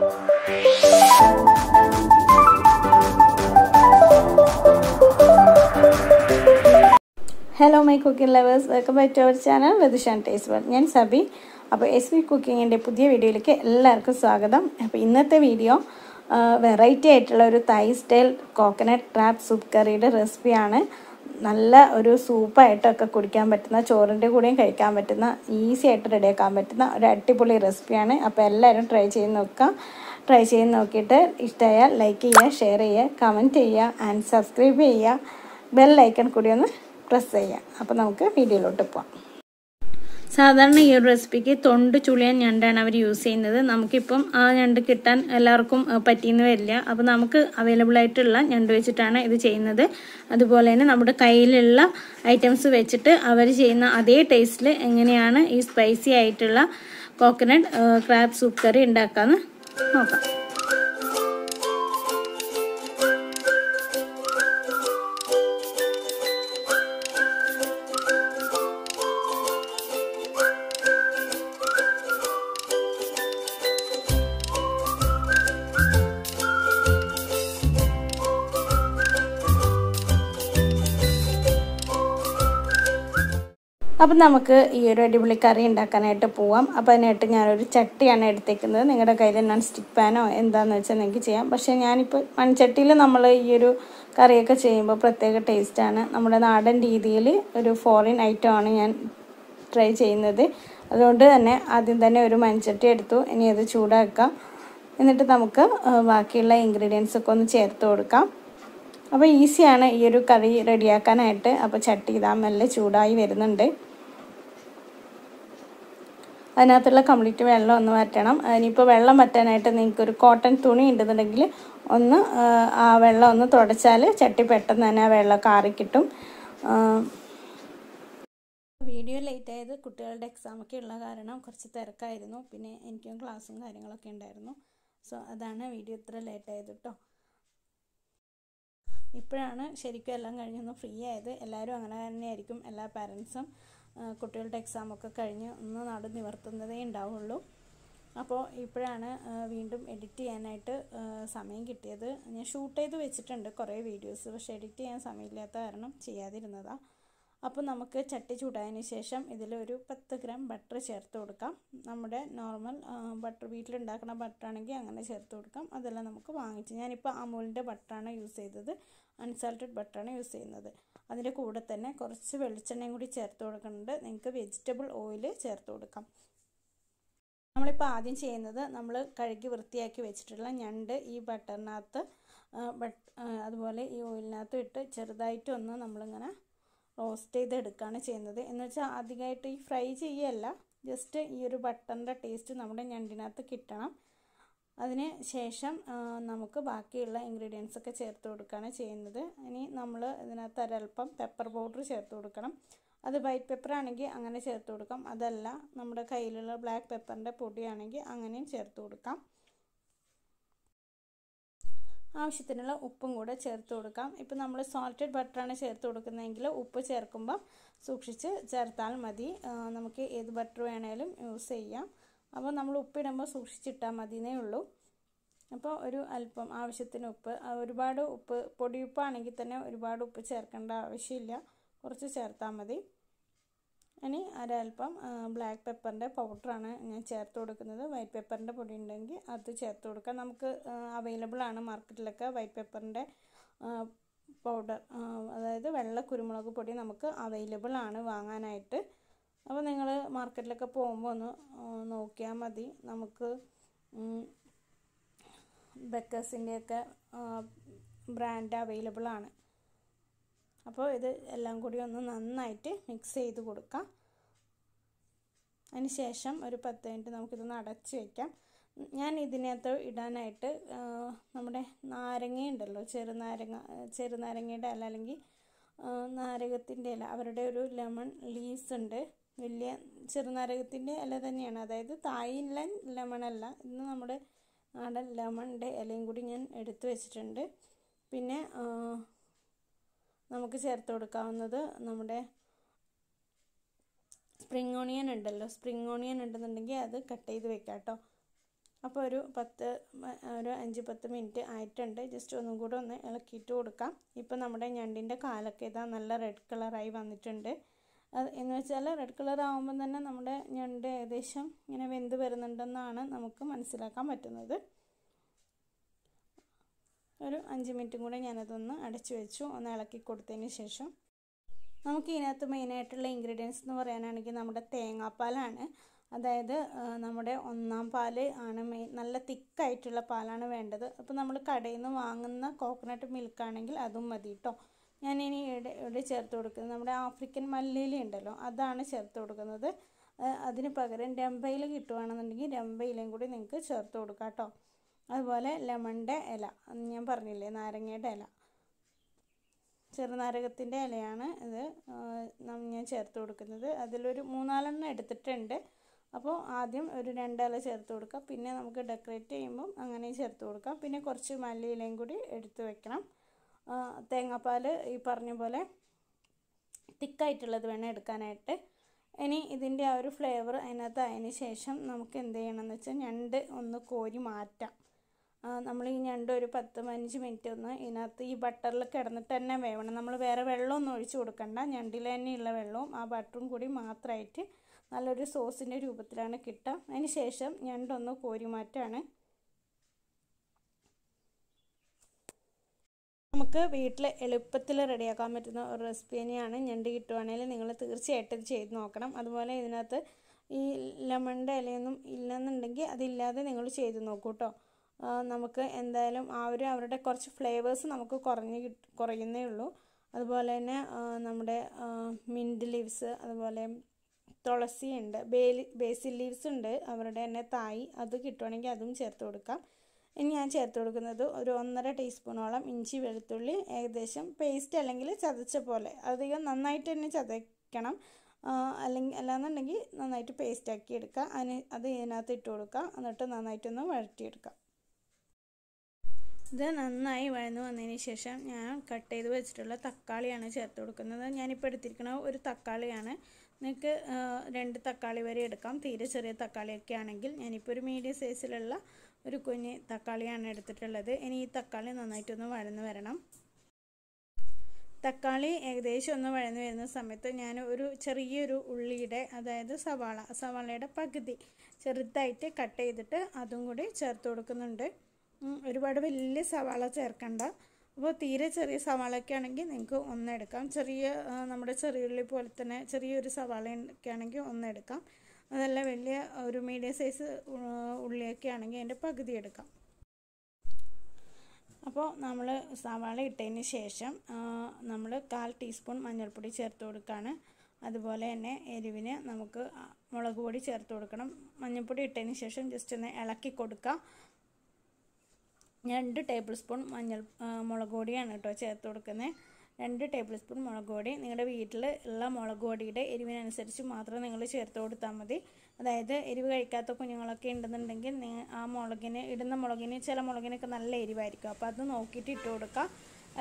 Hello my cooking lovers, welcome back to our channel Ritushan Taste World. I am Sabi. അപ്പോൾ SB കുക്കിങ്ങിൻ്റെ പുതിയ വീഡിയോയിലേക്ക് എല്ലാവർക്കും സ്വാഗതം. അപ്പോൾ ഇന്നത്തെ വീഡിയോ വെറൈറ്റി ആയിട്ടുള്ള ഒരു തായ് സ്റ്റൈൽ കോക്കനട്ട് ക്രാബ് സൂപ്പ് കറിയുടെ റെസിപ്പിയാണ്. നല്ല ഒരു സൂപ്പായിട്ടൊക്കെ കുടിക്കാൻ പറ്റുന്ന, ചോറിൻ്റെ കൂടെയും കഴിക്കാൻ പറ്റുന്ന, ഈസി ആയിട്ട് റെഡിയാക്കാൻ പറ്റുന്ന ഒരു അടിപൊളി റെസിപ്പിയാണ്. അപ്പോൾ എല്ലാവരും ട്രൈ ചെയ്ത് നോക്കുക. ട്രൈ ചെയ്ത് നോക്കിയിട്ട് ഇഷ്ടമായാൽ ലൈക്ക് ചെയ്യുക, ഷെയർ ചെയ്യുക, കമൻറ്റ് ചെയ്യുക ആൻഡ് സബ്സ്ക്രൈബ് ചെയ്യുക. ബെൽ ഐക്കൺ കൂടി ഒന്ന് പ്രസ് ചെയ്യാം. അപ്പോൾ നമുക്ക് വീഡിയോയിലോട്ട് പോകാം. സാധാരണ ഈ ഒരു റെസിപ്പിക്ക് തൊണ്ട് ചുളിയാൻ ഞണ്ടാണ് അവർ യൂസ് ചെയ്യുന്നത്. നമുക്കിപ്പം ആ ഞണ്ട് കിട്ടാൻ എല്ലാവർക്കും പറ്റിയെന്ന് വരില്ല. അപ്പോൾ നമുക്ക് അവൈലബിൾ ആയിട്ടുള്ള ഞണ്ട് വെച്ചിട്ടാണ് ഇത് ചെയ്യുന്നത്. അതുപോലെ തന്നെ നമ്മുടെ കയ്യിലുള്ള ഐറ്റംസ് വെച്ചിട്ട് അവർ ചെയ്യുന്ന അതേ ടേസ്റ്റിൽ എങ്ങനെയാണ് ഈ സ്പൈസി ആയിട്ടുള്ള കോക്കനട്ട് ക്രാബ് സൂപ്പ് കറി ഉണ്ടാക്കാമെന്ന് നോക്കാം. അപ്പം നമുക്ക് ഈ ഒരു അടിപൊളി കറി ഉണ്ടാക്കാനായിട്ട് പോവാം. അപ്പോൾ അതിനായിട്ട് ഞാനൊരു ചട്ടിയാണ് എടുത്തേക്കുന്നത്. നിങ്ങളുടെ കയ്യിൽ നോൺ സ്റ്റിക്ക് പാനോ എന്താണെന്ന് വെച്ചാൽ നിങ്ങൾക്ക് ചെയ്യാം. പക്ഷേ ഞാനിപ്പോൾ മൺചട്ടിയിൽ നമ്മൾ ഈ ഒരു കറിയൊക്കെ ചെയ്യുമ്പോൾ പ്രത്യേക ടേസ്റ്റാണ്. നമ്മുടെ നാടൻ രീതിയിൽ ഒരു ഫോറിൻ ഐറ്റമാണ് ഞാൻ ട്രൈ ചെയ്യുന്നത്. അതുകൊണ്ട് തന്നെ ആദ്യം തന്നെ ഒരു മൺചട്ടി എടുത്തു. ഇനി അത് ചൂടാക്കാം. എന്നിട്ട് നമുക്ക് ബാക്കിയുള്ള ഇൻഗ്രീഡിയൻസൊക്കെ ഒന്ന് ചേർത്ത് കൊടുക്കാം. അപ്പോൾ ഈസിയാണ് ഈ ഒരു കറി റെഡിയാക്കാനായിട്ട്. അപ്പോൾ ചട്ടി ഇതാ മെല്ലെ ചൂടായി വരുന്നുണ്ട്. അതിനകത്തുള്ള കംപ്ലീറ്റ് വെള്ളം ഒന്ന് വറ്റണം. ഇനിയിപ്പോൾ വെള്ളം വറ്റാനായിട്ട് നിങ്ങൾക്കൊരു കോട്ടൺ തുണി ഉണ്ടെന്നുണ്ടെങ്കിൽ ഒന്ന് ആ വെള്ളം ഒന്ന് തുടച്ചാൽ ചട്ടി പെട്ടെന്ന് തന്നെ ആ വെള്ളം കാറിക്കിട്ടും. വീഡിയോ ലേറ്റ് ആയത് കുട്ടികളുടെ എക്സാമൊക്കെ ഉള്ള കാരണം കുറച്ച് തിരക്കായിരുന്നു. പിന്നെ എനിക്കും ക്ലാസ്സും കാര്യങ്ങളൊക്കെ ഉണ്ടായിരുന്നു. സോ അതാണ് വീഡിയോ ഇത്ര ലേറ്റ് ആയത് കേട്ടോ. ഇപ്പോഴാണ് ശരിക്കും എല്ലാം കഴിഞ്ഞൊന്ന് ഫ്രീ ആയത്. എല്ലാവരും അങ്ങനെ തന്നെയായിരിക്കും. എല്ലാ പാരൻസും കുട്ടികളുടെ എക്സാമൊക്കെ കഴിഞ്ഞ് ഒന്ന് നടു നിവർത്തുന്നതേ ഉണ്ടാവുള്ളൂ. അപ്പോൾ ഇപ്പോഴാണ് വീണ്ടും എഡിറ്റ് ചെയ്യാനായിട്ട് സമയം കിട്ടിയത്. ഞാൻ ഷൂട്ട് ചെയ്ത് വെച്ചിട്ടുണ്ട് കുറേ വീഡിയോസ്, പക്ഷേ എഡിറ്റ് ചെയ്യാൻ സമയമില്ലാത്ത കാരണം ചെയ്യാതിരുന്നതാണ്. അപ്പോൾ നമുക്ക് ചട്ടി ചൂടായതിന് ശേഷം ഇതിലൊരു 10 ഗ്രാം ബട്ടർ ചേർത്ത് കൊടുക്കാം. നമ്മുടെ നോർമൽ ബട്ടർ, വീട്ടിലുണ്ടാക്കുന്ന ബട്ടറാണെങ്കിൽ അങ്ങനെ ചേർത്ത് കൊടുക്കാം. അതെല്ലാം നമുക്ക് വാങ്ങിച്ച്, ഞാനിപ്പോൾ അമൂലിൻ്റെ ബട്ടറാണ് യൂസ് ചെയ്തത്, അൺസാൾട്ടഡ് ബട്ടറാണ് യൂസ് ചെയ്യുന്നത്. അതിൻ്റെ കൂടെ തന്നെ കുറച്ച് വെളിച്ചെണ്ണയും കൂടി ചേർത്ത് കൊടുക്കുന്നുണ്ട്. നിങ്ങൾക്ക് വെജിറ്റബിൾ ഓയിൽ ചേർത്ത് കൊടുക്കാം. നമ്മളിപ്പോൾ ആദ്യം ചെയ്യുന്നത്, നമ്മൾ കഴുകി വൃത്തിയാക്കി വെച്ചിട്ടുള്ള ഞണ്ട് ഈ ബട്ടറിനകത്ത് അതുപോലെ ഈ ഓയിലിനകത്ത് ഇട്ട് ചെറുതായിട്ടൊന്ന് നമ്മളിങ്ങനെ റോസ്റ്റ് ചെയ്തെടുക്കുകയാണ് ചെയ്യുന്നത്. എന്ന് വെച്ചാൽ അധികമായിട്ട് ഈ ഫ്രൈ ചെയ്യല്ല, ജസ്റ്റ് ഈ ഒരു ബട്ടറിൻ്റെ ടേസ്റ്റ് നമ്മുടെ ഞണ്ടിനകത്ത് കിട്ടണം. അതിന് ശേഷം നമുക്ക് ബാക്കിയുള്ള ഇൻഗ്രീഡിയൻസ് ഒക്കെ ചേർത്ത് കൊടുക്കുകയാണ് ചെയ്യുന്നത്. ഇനി നമ്മൾ ഇതിനകത്ത് ഒരൽപ്പം പെപ്പർ പൗഡർ ചേർത്ത് കൊടുക്കണം. അത് വൈറ്റ് പെപ്പർ ആണെങ്കിൽ അങ്ങനെ ചേർത്ത് കൊടുക്കാം. അതല്ല നമ്മുടെ കയ്യിലുള്ള ബ്ലാക്ക് പെപ്പറിൻ്റെ പൊടിയാണെങ്കിൽ അങ്ങനെയും ചേർത്ത് കൊടുക്കാം. ആവശ്യത്തിനുള്ള ഉപ്പും കൂടെ ചേർത്ത് കൊടുക്കാം. ഇപ്പോൾ നമ്മൾ സോൾട്ടഡ് ബട്ടറാണ് ചേർത്ത് കൊടുക്കുന്നതെങ്കിൽ ഉപ്പ് ചേർക്കുമ്പോൾ സൂക്ഷിച്ച് ചേർത്താൽ മതി. നമുക്ക് ഏത് ബട്ടർ വേണേലും യൂസ് ചെയ്യാം. അപ്പോൾ നമ്മൾ ഉപ്പിടുമ്പോൾ സൂക്ഷിച്ചിട്ടാൽ മതിയേ ഉള്ളൂ. അപ്പോൾ ഒരു അല്പം ആവശ്യത്തിന് ഉപ്പ്, ഒരുപാട് ഉപ്പ്, പൊടിയുപ്പാണെങ്കിൽ തന്നെ ഒരുപാട് ഉപ്പ് ചേർക്കേണ്ട ആവശ്യമില്ല, കുറച്ച് ചേർത്താൽ മതി. ഇനി ഒരൽപ്പം ബ്ലാക്ക് പെപ്പറിൻ്റെ പൗഡറാണ് ഞാൻ ചേർത്ത് കൊടുക്കുന്നത്. വൈറ്റ് പെപ്പറിൻ്റെ പൊടി ഉണ്ടെങ്കിൽ അത് ചേർത്ത് കൊടുക്കാം. നമുക്ക് അവൈലബിൾ ആണ് മാർക്കറ്റിലൊക്കെ വൈറ്റ് പെപ്പറിൻ്റെ പൗഡർ, അതായത് വെള്ള കുരുമുളക് പൊടി നമുക്ക് അവൈലബിൾ ആണ് വാങ്ങാനായിട്ട്. അപ്പോൾ നിങ്ങൾ മാർക്കറ്റിലൊക്കെ പോകുമ്പോൾ ഒന്ന് നോക്കിയാൽ മതി. നമുക്ക് ബെക്കേഴ്സിൻ്റെയൊക്കെ ബ്രാൻഡ് അവൈലബിൾ ആണ്. അപ്പോൾ ഇത് എല്ലാം കൂടി ഒന്ന് നന്നായിട്ട് മിക്സ് ചെയ്ത് കൊടുക്കാം. അതിന് ശേഷം ഒരു 10 മിനിറ്റ് നമുക്കിതൊന്ന് അടച്ച് വയ്ക്കാം. ഞാൻ ഇതിനകത്ത് ഇടാനായിട്ട് നമ്മുടെ നാരങ്ങ ഉണ്ടല്ലോ, ചെറുനാരങ്ങയുടെ ഇല അല്ലെങ്കിൽ നാരകത്തിൻ്റെ ഇല, അവരുടെ ഒരു ലെമൺ ലീവ്സ് ഉണ്ട്. വലിയ ചെറുനാരകത്തിൻ്റെ ഇല തന്നെയാണ്, അതായത് തായ്ലൻ ലെമൺ അല്ല, ഇന്ന് നമ്മുടെ നാടൻ ലെമണിൻ്റെ ഇലയും കൂടി ഞാൻ എടുത്തു വെച്ചിട്ടുണ്ട്. പിന്നെ നമുക്ക് ചേർത്ത് കൊടുക്കാവുന്നത് നമ്മുടെ സ്പ്രിംഗ് ഓണിയൻ ഉണ്ടല്ലോ, സ്പ്രിംഗ് ഓണിയൻ ഉണ്ടെന്നുണ്ടെങ്കിൽ അത് കട്ട് ചെയ്ത് വെക്കാം കേട്ടോ. അപ്പോൾ ഒരു 5-10 മിനിറ്റ് ആയിട്ടുണ്ട്. ജസ്റ്റ് ഒന്നും കൂടെ ഒന്ന് ഇളക്കിയിട്ട് കൊടുക്കാം. ഇപ്പോൾ നമ്മുടെ ഞണ്ടിൻ്റെ കാലൊക്കെ ഇതാ നല്ല റെഡ് കളറായി വന്നിട്ടുണ്ട്. എന്ന് വെച്ചാൽ റെഡ് കളർ ആകുമ്പോൾ തന്നെ നമ്മുടെ ഞണ്ട് ഏകദേശം ഇങ്ങനെ വെന്ത് വരുന്നുണ്ടെന്നാണ് നമുക്ക് മനസ്സിലാക്കാൻ പറ്റുന്നത്. ഒരു 5 മിനിറ്റും കൂടെ ഞാനതൊന്ന് അടച്ചു വെച്ചു. ഒന്ന് ഇളക്കി കൊടുത്തതിന് ശേഷം നമുക്ക് ഇതിനകത്ത് മെയിനായിട്ടുള്ള ഇൻഗ്രീഡിയൻസ് എന്ന് പറയാനാണെങ്കിൽ നമ്മുടെ തേങ്ങാപ്പാലാണ്. അതായത് നമ്മുടെ 1-ാം പാൽ ആണ് നല്ല തിക്കായിട്ടുള്ള പാലാണ് വേണ്ടത്. അപ്പോൾ നമ്മൾ കടയിൽ നിന്ന് വാങ്ങുന്ന കോക്കനട്ട് മിൽക്കാണെങ്കിൽ അതും മതി കേട്ടോ. ഞാനിനി ഇവിടെ ചേർത്ത് കൊടുക്കുന്നത് നമ്മുടെ ആഫ്രിക്കൻ മല്ലിയില ഉണ്ടല്ലോ, അതാണ് ചേർത്ത് കൊടുക്കുന്നത്. അതിന് പകരം രമ്പയില കിട്ടുകയാണെന്നുണ്ടെങ്കിൽ രമ്പയിലയും കൂടി നിങ്ങൾക്ക് ചേർത്ത് കൊടുക്കാം കേട്ടോ. അതുപോലെ ലെമണിൻ്റെ ഇല, ഞാൻ പറഞ്ഞില്ലേ നാരങ്ങയുടെ ഇല, ചെറുനാരകത്തിൻ്റെ ഇലയാണ് ഇത് ഞാൻ ചേർത്ത് കൊടുക്കുന്നത്. അതിലൊരു 3-4 എടുത്തിട്ടുണ്ട്. അപ്പോൾ ആദ്യം ഒരു 2 ഇല ചേർത്ത് കൊടുക്കാം. പിന്നെ നമുക്ക് ഡെക്കറേറ്റ് ചെയ്യുമ്പം അങ്ങനെ ചേർത്ത് കൊടുക്കാം. പിന്നെ കുറച്ച് മല്ലിയിലയും കൂടി എടുത്ത് വെക്കണം. തേങ്ങാപ്പാൽ ഈ പറഞ്ഞ പോലെ തിക്കായിട്ടുള്ളത് വേണം എടുക്കാനായിട്ട്. ഇനി ഇതിൻ്റെ ആ ഒരു ഫ്ലേവർ അതിനകത്ത് ആയതിന് ശേഷം നമുക്ക് എന്ത് ചെയ്യണമെന്ന് വെച്ചാൽ ഞണ്ട് ഒന്ന് കോരി മാറ്റാം. നമ്മൾ ഈ ഞണ്ട് ഒരു 10-15 മിനിറ്റ് ഒന്ന് ഇതിനകത്ത് ഈ ബട്ടറിൽ കിടന്നിട്ട് തന്നെ വേവണം. നമ്മൾ വേറെ വെള്ളമൊന്നും ഒഴിച്ച് കൊടുക്കണ്ട. ഞണ്ടിൽ തന്നെയുള്ള വെള്ളവും ആ ബട്ടറും കൂടി മാത്രമായിട്ട് നല്ലൊരു സോസിൻ്റെ രൂപത്തിലാണ് കിട്ടുക. അതിന് ശേഷം ഞണ്ടൊന്ന് കോരി മാറ്റാണ്. നമുക്ക് വീട്ടിൽ എളുപ്പത്തിൽ റെഡിയാക്കാൻ പറ്റുന്ന ഒരു റെസിപ്പി തന്നെയാണ്. ഞണ്ട് കിട്ടുവാണെങ്കിൽ നിങ്ങൾ തീർച്ചയായിട്ടും ഇത് ചെയ്ത് നോക്കണം. അതുപോലെ ഇതിനകത്ത് ഈ ലെമണിൻ്റെ ഇലയൊന്നും ഇല്ലെന്നുണ്ടെങ്കിൽ അതില്ലാതെ നിങ്ങൾ ചെയ്ത് നോക്കൂ കേട്ടോ. നമുക്ക് എന്തായാലും അവരുടെ കുറച്ച് ഫ്ലേവേഴ്സ് നമുക്ക് കുറയുന്നേ ഉള്ളൂ. അതുപോലെ തന്നെ നമ്മുടെ മിൻറ്റ് ലീവ്സ്, അതുപോലെ തുളസി ഉണ്ട്, ബേസിൽ ലീവ്സ് ഉണ്ട്, അവരുടെ തന്നെ തായ്, അത് കിട്ടുവാണെങ്കിൽ അതും ചേർത്ത് കൊടുക്കാം. ഇനി ഞാൻ ചേർത്ത് കൊടുക്കുന്നത് ഒരു 1.5 ടീസ്പൂണോളം ഇഞ്ചി വെളുത്തുള്ളി ഏകദേശം പേസ്റ്റ് അല്ലെങ്കിൽ ചതച്ച പോലെ, അധികം നന്നായിട്ട് തന്നെ ചതയ്ക്കണം. അല്ലാന്നുണ്ടെങ്കിൽ നന്നായിട്ട് പേസ്റ്റാക്കി എടുക്കുക. അത് ഇതിനകത്ത് ഇട്ട് കൊടുക്കുക. എന്നിട്ട് നന്നായിട്ടൊന്ന് വഴറ്റിയെടുക്കാം. ഇത് നന്നായി വഴന്നു വന്നതിന് ശേഷം ഞാൻ കട്ട് ചെയ്ത് വെച്ചിട്ടുള്ള തക്കാളിയാണ് ചേർത്ത് കൊടുക്കുന്നത്. ഞാനിപ്പോൾ എടുത്തിരിക്കുന്നത് ഒരു തക്കാളിയാണ്. നിങ്ങൾക്ക് 2 തക്കാളി വരെ എടുക്കാം. തീരെ ചെറിയ തക്കാളിയൊക്കെ ആണെങ്കിൽ ഞാനിപ്പോൾ ഒരു മീഡിയം സൈസിലുള്ള ഒരു കുഞ്ഞ് തക്കാളിയാണ് എടുത്തിട്ടുള്ളത്. ഇനി ഈ തക്കാളി നന്നായിട്ടൊന്ന് വഴന്ന് വരണം. തക്കാളി ഏകദേശം ഒന്ന് വഴന്ന് വരുന്ന സമയത്ത് ഞാൻ ഒരു ചെറിയൊരു ഉള്ളിയുടെ, അതായത് സവാളയുടെ പകുതി ചെറുതായിട്ട് കട്ട് ചെയ്തിട്ട് അതും കൂടി ചേർത്ത് കൊടുക്കുന്നുണ്ട്. ഒരുപാട് വലിയ സവാള ചേർക്കണ്ട. അപ്പോൾ തീരെ ചെറിയ സവാളയൊക്കെ ആണെങ്കിൽ നിങ്ങൾക്ക് ഒന്നെടുക്കാം. നമ്മുടെ ചെറിയുള്ളി പോലെ തന്നെ ചെറിയൊരു സവാളയൊക്കെ ആണെങ്കിൽ ഒന്നെടുക്കാം. അതല്ല വലിയ ഒരു മീഡിയം സൈസ് ഉള്ളിയൊക്കെ ആണെങ്കിൽ അതിൻ്റെ പകുതി എടുക്കാം. അപ്പോൾ നമ്മൾ സവാള ഇട്ടതിന് ശേഷം നമ്മൾ 1/4 ടീസ്പൂൺ മഞ്ഞൾപ്പൊടി ചേർത്ത് കൊടുക്കുകയാണ്. അതുപോലെ തന്നെ എരിവിന് നമുക്ക് മുളക് പൊടി ചേർത്ത് കൊടുക്കണം. മഞ്ഞൾപ്പൊടി ഇട്ടതിന് ശേഷം ജസ്റ്റ് ഒന്ന് ഇളക്കി കൊടുക്കുക. 2 ടേബിൾ സ്പൂൺ മുളക് പൊടിയാണ് കേട്ടോ ചേർത്ത് കൊടുക്കുന്നത്. 2 ടേബിൾ സ്പൂൺ മുളക് പൊടി നിങ്ങളുടെ വീട്ടിൽ ഉള്ള മുളക് പൊടിയുടെ എരിവിനനുസരിച്ച് മാത്രം നിങ്ങൾ ചേർത്ത് കൊടുത്താൽ മതി. അതായത് എരിവ് കഴിക്കാത്ത കുഞ്ഞുങ്ങളൊക്കെ ഉണ്ടെന്നുണ്ടെങ്കിൽ ആ ഇടുന്ന മുളകിന് ചില മുളകിനൊക്കെ നല്ല എരിവായിരിക്കും. അപ്പോൾ അത് നോക്കിയിട്ട് ഇട്ട് കൊടുക്കുക.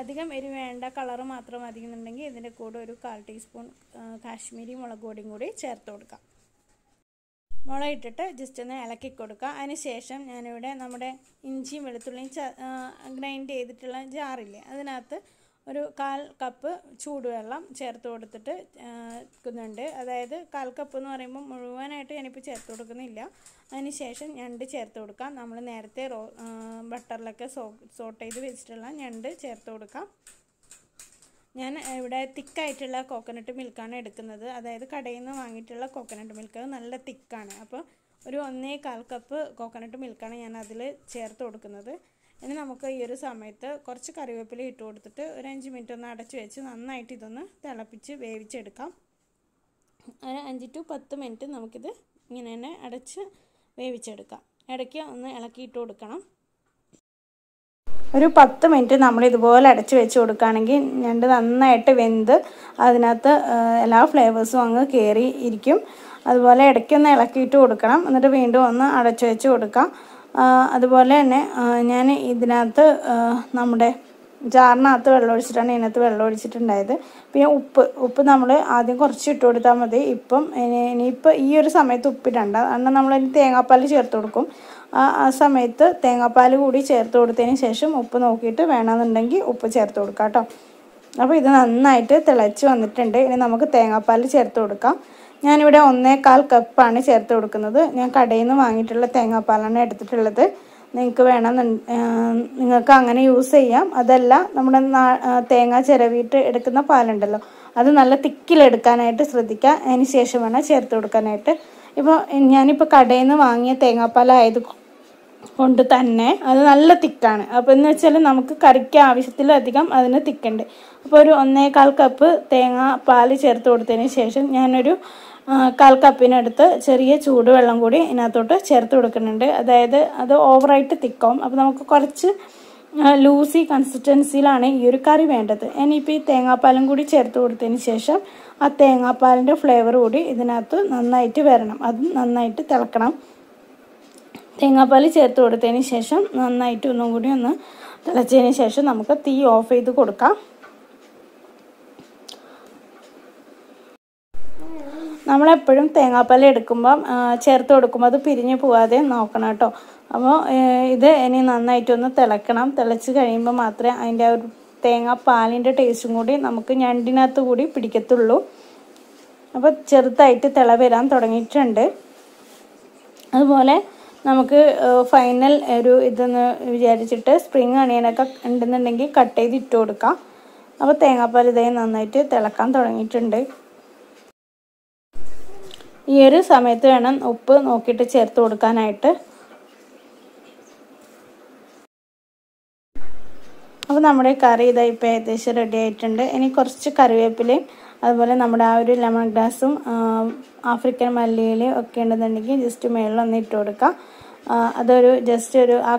അധികം എരിവ് വേണ്ട, കളറ് മാത്രം മതി എന്നുണ്ടെങ്കിൽ ഇതിൻ്റെ കൂടെ ഒരു 1/4 ടീസ്പൂൺ കാശ്മീരി മുളക് പൊടിയും കൂടി ചേർത്ത് കൊടുക്കാം. മുളക് ഇട്ടിട്ട് ജസ്റ്റ് ഒന്ന് ഇളക്കി കൊടുക്കുക. അതിന് ശേഷം ഞാനിവിടെ നമ്മുടെ ഇഞ്ചിയും വെളുത്തുള്ളിയും ഗ്രൈൻഡ് ചെയ്തിട്ടുള്ള ജാറില്ലേ, അതിനകത്ത് ഒരു 1/4 കപ്പ് ചൂടുവെള്ളം ചേർത്ത് കൊടുത്തിട്ട് ക്കുന്നുണ്ട്. അതായത് 1/4 കപ്പ് എന്ന് പറയുമ്പോൾ മുഴുവനായിട്ട് ഞാനിപ്പോൾ ചേർത്ത് കൊടുക്കുന്നില്ല. അതിന് ശേഷം ഞണ്ട് ചേർത്ത് കൊടുക്കാം. നമ്മൾ നേരത്തെ ബട്ടറിലൊക്കെ സോട്ട് ചെയ്ത് വെച്ചിട്ടുള്ള ഞണ്ട് ചേർത്ത് കൊടുക്കാം. ഞാൻ ഇവിടെ തിക്കായിട്ടുള്ള കോക്കനട്ട് മിൽക്കാണ് എടുക്കുന്നത്. അതായത് കടയിൽ നിന്ന് വാങ്ങിയിട്ടുള്ള കോക്കനട്ട് മിൽക്ക് നല്ല തിക്കാണ്. അപ്പോൾ ഒരു 1/4 കപ്പ് കോക്കനട്ട് മിൽക്കാണ് ഞാൻ അതിൽ ചേർത്ത് കൊടുക്കുന്നത്. ഇനി നമുക്ക് ഈ ഒരു സമയത്ത് കുറച്ച് കറിവേപ്പില ഇട്ട് കൊടുത്തിട്ട് ഒരു 5 മിനിറ്റ് ഒന്ന് അടച്ച് വെച്ച് നന്നായിട്ട് ഇതൊന്ന് തിളപ്പിച്ച് വേവിച്ചെടുക്കാം. ഒരു 5 to 10 മിനിറ്റ് നമുക്കിത് ഇങ്ങനെ തന്നെ അടച്ച് വേവിച്ചെടുക്കാം. ഇടയ്ക്ക് ഒന്ന് ഇളക്കിയിട്ട് കൊടുക്കണം. ഒരു 10 മിനിറ്റ് നമ്മൾ ഇതുപോലെ അടച്ച് വെച്ച് കൊടുക്കുകയാണെങ്കിൽ ഞണ്ട് നന്നായിട്ട് വെന്ത് അതിനകത്ത് എല്ലാ ഫ്ലേവേഴ്സും അങ്ങ് കയറി ഇരിക്കും. അതുപോലെ ഇടയ്ക്കൊന്ന് ഇളക്കിയിട്ട് കൊടുക്കണം. എന്നിട്ട് വീണ്ടും ഒന്ന് അടച്ച് വെച്ച് കൊടുക്കാം. അതുപോലെ തന്നെ ഞാൻ ഇതിനകത്ത് നമ്മുടെ ജാറിനകത്ത് വെള്ളം ഒഴിച്ചിട്ടാണ് ഇതിനകത്ത് വെള്ളം ഒഴിച്ചിട്ടുണ്ടായത്. പിന്നെ ഉപ്പ് നമ്മൾ ആദ്യം കുറച്ച് ഇട്ട് കൊടുത്താൽ മതി. ഇനിയിപ്പോൾ ഈ ഒരു സമയത്ത് ഉപ്പിടണ്ട, കാരണം നമ്മൾ തേങ്ങാപ്പാൽ ചേർത്ത് കൊടുക്കും. ആ സമയത്ത് തേങ്ങാപ്പാൽ കൂടി ചേർത്ത് കൊടുത്തതിന് ശേഷം ഉപ്പ് നോക്കിയിട്ട് വേണമെന്നുണ്ടെങ്കിൽ ഉപ്പ് ചേർത്ത് കൊടുക്കാം കേട്ടോ. അപ്പോൾ ഇത് നന്നായിട്ട് തിളച്ച് വന്നിട്ടുണ്ട്. ഇനി നമുക്ക് തേങ്ങാപ്പാൽ ചേർത്ത് കൊടുക്കാം. ഞാനിവിടെ 1.25 കപ്പാണ് ചേർത്ത് കൊടുക്കുന്നത്. ഞാൻ കടയിൽ നിന്ന് വാങ്ങിയിട്ടുള്ള തേങ്ങാപ്പാലാണ് എടുത്തിട്ടുള്ളത്. നിങ്ങൾക്ക് അങ്ങനെ യൂസ് ചെയ്യാം. അതല്ല നമ്മുടെ തേങ്ങ ചിരവിയിട്ട് എടുക്കുന്ന പാലുണ്ടല്ലോ, അത് നല്ല തിക്കിലെടുക്കാനായിട്ട് ശ്രദ്ധിക്കുക. അതിന് ശേഷം വേണം ചേർത്ത് കൊടുക്കാനായിട്ട്. ഇപ്പോൾ ഞാനിപ്പോൾ കടയിൽ നിന്ന് വാങ്ങിയ തേങ്ങാപ്പാലായത് കൊണ്ട് തന്നെ അത് നല്ല തിക്കാണ്. അപ്പോൾ എന്ന് വെച്ചാൽ നമുക്ക് കറിക്ക് ആവശ്യത്തിലധികം അതിന് തിക്കുണ്ട്. അപ്പോൾ ഒരു 1.25 കപ്പ് തേങ്ങാപ്പാൽ ചേർത്ത് കൊടുത്തതിന് ശേഷം ഞാനൊരു 1/4 കപ്പിനടുത്ത് ചെറിയ ചൂടുവെള്ളം കൂടി ഇതിനകത്തോട്ട് ചേർത്ത് കൊടുക്കുന്നുണ്ട്. അതായത് അത് ഓവറായിട്ട് തിക്കാവും. അപ്പോൾ നമുക്ക് കുറച്ച് ലൂസി കൺസിസ്റ്റൻസിയിലാണ് ഈ ഒരു കറി വേണ്ടത്. ഇനിയിപ്പോൾ ഈ തേങ്ങാപ്പാലും കൂടി ചേർത്ത് കൊടുത്തതിന് ശേഷം ആ തേങ്ങാപ്പാലിൻ്റെ ഫ്ലേവർ കൂടി ഇതിനകത്ത് നന്നായിട്ട് വരണം. അത് നന്നായിട്ട് തിളക്കണം. തേങ്ങാപ്പാൽ ചേർത്ത് കൊടുത്തതിന് ശേഷം നന്നായിട്ട് ഒന്നും കൂടി ഒന്ന് തിളച്ചതിന് ശേഷം നമുക്ക് തീ ഓഫ് ചെയ്ത് കൊടുക്കാം. നമ്മളെപ്പോഴും തേങ്ങാപ്പാൽ എടുക്കുമ്പം ചേർത്ത് കൊടുക്കുമ്പോൾ അത് പിരിഞ്ഞ് പോവാതെ നോക്കണം കേട്ടോ. അപ്പോൾ ഇത് ഇനി നന്നായിട്ടൊന്ന് തിളക്കണം. തിളച്ച് കഴിയുമ്പോൾ മാത്രമേ അതിൻ്റെ ഒരു തേങ്ങാപ്പാലിൻ്റെ ടേസ്റ്റും കൂടി നമുക്ക് ഞണ്ടിനകത്ത് കൂടി പിടിക്കത്തുള്ളൂ. അപ്പോൾ ചെറുതായിട്ട് തിള വരാൻ തുടങ്ങിയിട്ടുണ്ട്. അതുപോലെ നമുക്ക് ഫൈനൽ ഒരു ഇതെന്ന് വിചാരിച്ചിട്ട് സ്പ്രിങ് അണിയനൊക്കെ ഉണ്ടെന്നുണ്ടെങ്കിൽ കട്ട് ചെയ്ത് ഇട്ട് കൊടുക്കാം. അപ്പോൾ തേങ്ങാപ്പാൽ ഇതേ നന്നായിട്ട് തിളക്കാൻ തുടങ്ങിയിട്ടുണ്ട്. ഈ ഒരു സമയത്ത് വേണം ഉപ്പ് നോക്കിയിട്ട് ചേർത്ത് കൊടുക്കാനായിട്ട്. അപ്പോൾ നമ്മുടെ കറി ഇതാ ഇപ്പോൾ ഏകദേശം റെഡി ആയിട്ടുണ്ട്. ഇനി കുറച്ച് കറിവേപ്പിലയും അതുപോലെ നമ്മുടെ ആ ഒരു ലെമൺ ഗ്രാസും ആഫ്രിക്കൻ മല്ലിയിലയും ഒക്കെ ഉണ്ടെന്നുണ്ടെങ്കിൽ ജസ്റ്റ് മേളിലൊന്ന് ഇട്ട് കൊടുക്കാം. അതൊരു ജസ്റ്റ് ഒരു ആ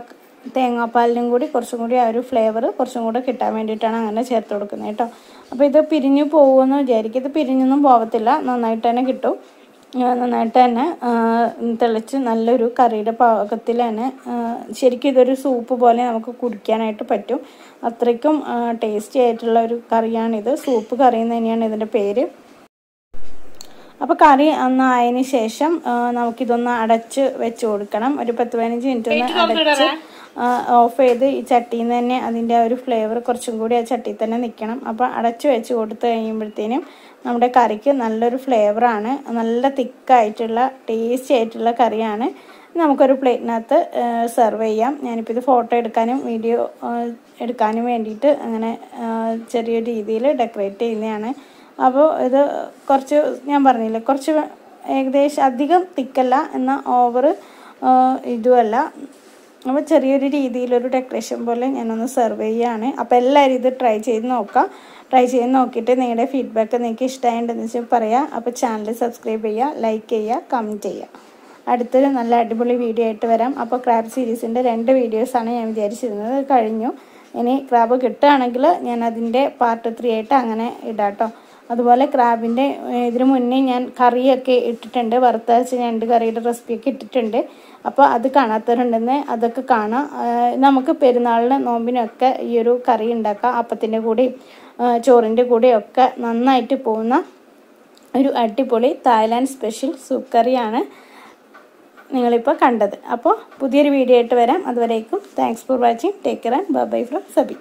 തേങ്ങാപ്പാലിനും കൂടി കുറച്ചും കൂടി ആ ഒരു ഫ്ലേവർ കുറച്ചും കൂടെ കിട്ടാൻ വേണ്ടിയിട്ടാണ് അങ്ങനെ ചേർത്ത് കൊടുക്കുന്നത് കേട്ടോ. അപ്പോൾ ഇത് പിരിഞ്ഞു പോകുമെന്ന് വിചാരിക്കും. ഇത് പിരിഞ്ഞൊന്നും പോകത്തില്ല, നന്നായിട്ട് തന്നെ കിട്ടും. നന്നായിട്ട് തന്നെ തിളച്ച് നല്ലൊരു കറിയുടെ പാകത്തിൽ തന്നെ ശരിക്കും ഇതൊരു സൂപ്പ് പോലെ നമുക്ക് കുടിക്കാനായിട്ട് പറ്റും. അത്രയ്ക്കും ടേസ്റ്റി ആയിട്ടുള്ള ഒരു കറിയാണിത്. സൂപ്പ് കറി എന്ന് തന്നെയാണ് ഇതിൻ്റെ പേര്. അപ്പോൾ കറി ഒന്നായതിന് ശേഷം നമുക്കിതൊന്ന് അടച്ച് വെച്ച് കൊടുക്കണം. ഒരു 10-15 മിനിറ്റ് ഒന്ന് അടച്ച് ഓഫ് ചെയ്ത് ഈ ചട്ടിയിൽ നിന്ന് തന്നെ അതിൻ്റെ ആ ഒരു ഫ്ലേവർ കുറച്ചും കൂടി ആ ചട്ടിയിൽ തന്നെ നിൽക്കണം. അപ്പോൾ അടച്ച് വെച്ച് കൊടുത്ത് കഴിയുമ്പോഴത്തേനും നമ്മുടെ കറിക്ക് നല്ലൊരു ഫ്ലേവറാണ്. നല്ല തിക്കായിട്ടുള്ള ടേസ്റ്റി ആയിട്ടുള്ള കറിയാണ്. നമുക്കൊരു പ്ലേറ്റിനകത്ത് സെർവ് ചെയ്യാം. ഞാനിപ്പോൾ ഇത് ഫോട്ടോ എടുക്കാനും വീഡിയോ എടുക്കാനും വേണ്ടിയിട്ട് അങ്ങനെ ചെറിയ രീതിയിൽ ഡെക്കറേറ്റ് ചെയ്യുന്നതാണ്. അപ്പോൾ ഇത് കുറച്ച് ഞാൻ പറഞ്ഞില്ലേ, കുറച്ച് ഏകദേശം അധികം തിക്കല്ല എന്നാൽ ഓവർ ഇതുമല്ല. അപ്പോൾ ചെറിയൊരു രീതിയിലൊരു ഡെക്കറേഷൻ പോലെ ഞാനൊന്ന് സെർവ് ചെയ്യുകയാണ്. അപ്പോൾ എല്ലാവരും ഇത് ട്രൈ ചെയ്ത് നോക്കാം. ട്രൈ ചെയ്ത് നോക്കിയിട്ട് നിങ്ങളുടെ ഫീഡ്ബാക്ക് നിങ്ങൾക്ക് ഇഷ്ടമായിട്ടുണ്ടെന്ന് വെച്ചാൽ പറയാം. അപ്പോൾ ചാനൽ സബ്സ്ക്രൈബ് ചെയ്യുക, ലൈക്ക് ചെയ്യുക, കമൻറ്റ് ചെയ്യുക. അടുത്തൊരു നല്ല അടിപൊളി വീഡിയോ ആയിട്ട് വരാം. അപ്പോൾ ക്രാബ് സീരീസിൻ്റെ 2 വീഡിയോസാണ് ഞാൻ വിചാരിച്ചിരുന്നത്, കഴിഞ്ഞു. ഇനി ക്രാബ് കിട്ടുകയാണെങ്കിൽ ഞാൻ അതിൻ്റെ പാർട്ട് 3 ആയിട്ട് അങ്ങനെ ഇടാം കേട്ടോ. അതുപോലെ ക്രാബിൻ്റെ ഇതിന് മുന്നേ ഞാൻ കറിയൊക്കെ ഇട്ടിട്ടുണ്ട്, വറുത്തരച്ച ഞണ്ട് കറിയുടെ റെസിപ്പിയൊക്കെ ഇട്ടിട്ടുണ്ട്. അപ്പോൾ അത് കാണാത്തവരുണ്ടെന്ന് അതൊക്കെ കാണാം. നമുക്ക് പെരുന്നാളിന് നോമ്പിനൊക്കെ ഈ ഒരു കറി ഉണ്ടാക്കാം. അപ്പത്തിൻ്റെ കൂടെയും ചോറിൻ്റെ കൂടെയൊക്കെ നന്നായിട്ട് പോകുന്ന ഒരു അടിപൊളി തായ്ലാൻഡ് സ്പെഷ്യൽ സൂപ്പ് കറിയാണ് നിങ്ങളിപ്പോൾ കണ്ടത്. അപ്പോൾ പുതിയൊരു വീഡിയോ ആയിട്ട് വരാം. അതുവരേക്കും thanks for watching. Take care and bye from Sabi.